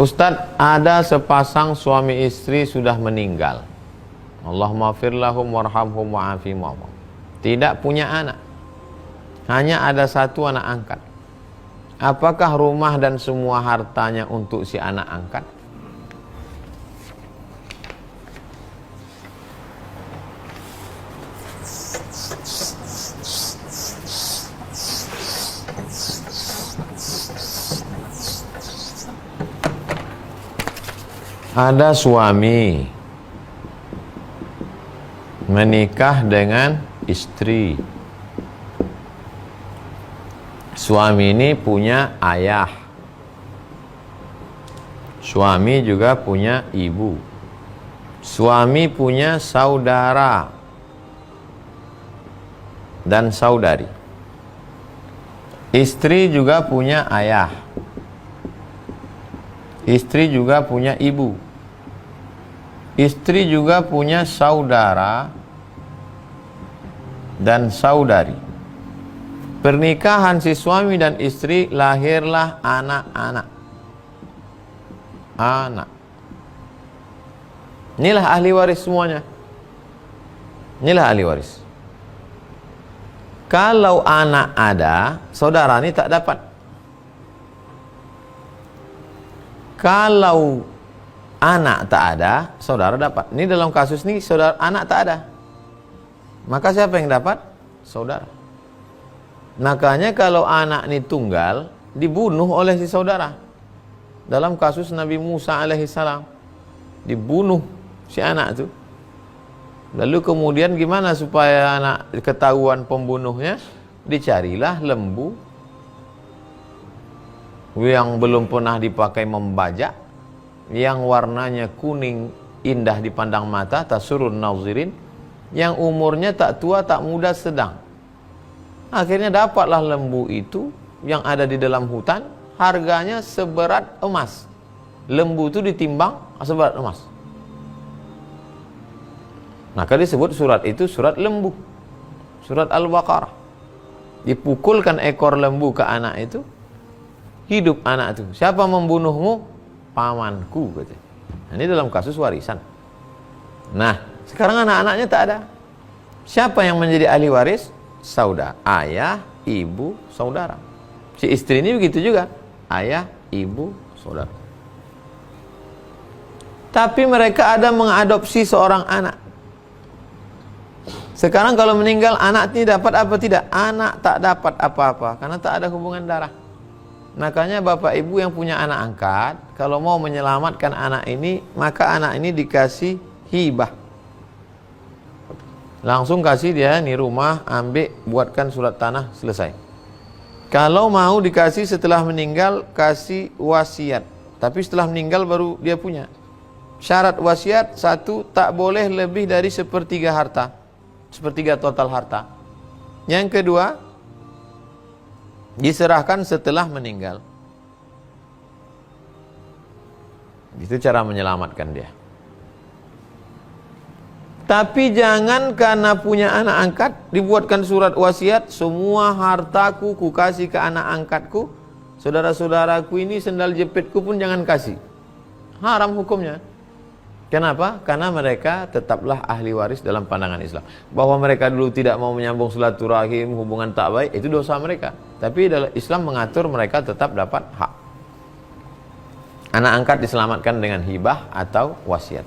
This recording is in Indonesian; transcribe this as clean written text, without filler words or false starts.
Ustadz, ada sepasang suami istri sudah meninggal. Allahumma fir lahum warhamhum wa'afihim wa'afihim. Tidak punya anak. Hanya ada satu anak angkat. Apakah rumah dan semua hartanya untuk si anak angkat? Ada suami menikah dengan istri. Suami ini punya ayah. Suami juga punya ibu. Suami punya saudara dan saudari. Istri juga punya ayah. Istri juga punya ibu. Istri juga punya saudara dan saudari. Pernikahan si suami dan istri, lahirlah anak-anak. Anak. Inilah ahli waris semuanya. Inilah ahli waris. Kalau anak ada, saudara ini tak dapat. Kalau anak tak ada, saudara dapat. Ini dalam kasus ini saudara anak tak ada. Maka siapa yang dapat? Saudara. Makanya kalau anak ini tunggal, dibunuh oleh si saudara. Dalam kasus Nabi Musa alaihissalam, dibunuh si anak itu. Lalu kemudian gimana supaya anak ketahuan pembunuhnya? Dicarilah lembu yang belum pernah dipakai membajak, yang warnanya kuning indah dipandang mata, tasurun nazirin, yang umurnya tak tua tak muda sedang. Akhirnya dapatlah lembu itu yang ada di dalam hutan, harganya seberat emas. Lembu itu ditimbang seberat emas. Maka disebut surat itu surat lembu, surat Al-Baqarah. Dipukulkan ekor lembu ke anak itu, hidup anak itu. Siapa membunuhmu? Pamanku, katanya. Nah, ini dalam kasus warisan. Nah, sekarang anak-anaknya tak ada. Siapa yang menjadi ahli waris? Saudara, ayah, ibu, saudara. Si istri ini begitu juga, ayah, ibu, saudara. Tapi mereka ada mengadopsi seorang anak. Sekarang kalau meninggal anak ini dapat apa tidak? Anak tak dapat apa-apa karena tak ada hubungan darah. Makanya bapak ibu yang punya anak angkat, kalau mau menyelamatkan anak ini, maka anak ini dikasih hibah. Langsung kasih dia nih rumah, ambil, buatkan surat tanah, selesai. Kalau mau dikasih setelah meninggal, kasih wasiat. Tapi setelah meninggal baru dia punya. Syarat wasiat, satu, tak boleh lebih dari sepertiga harta. Sepertiga total harta. Yang kedua, diserahkan setelah meninggal. Itu cara menyelamatkan dia. Tapi jangan karena punya anak angkat dibuatkan surat wasiat, semua hartaku ku kasih ke anak angkatku, saudara-saudaraku ini sendal jepitku pun jangan kasih. Haram hukumnya. Kenapa? Karena mereka tetaplah ahli waris dalam pandangan Islam. Bahwa mereka dulu tidak mau menyambung silaturahim, hubungan tak baik, itu dosa mereka. Tapi dalam Islam mengatur mereka tetap dapat hak. Anak angkat diselamatkan dengan hibah atau wasiat.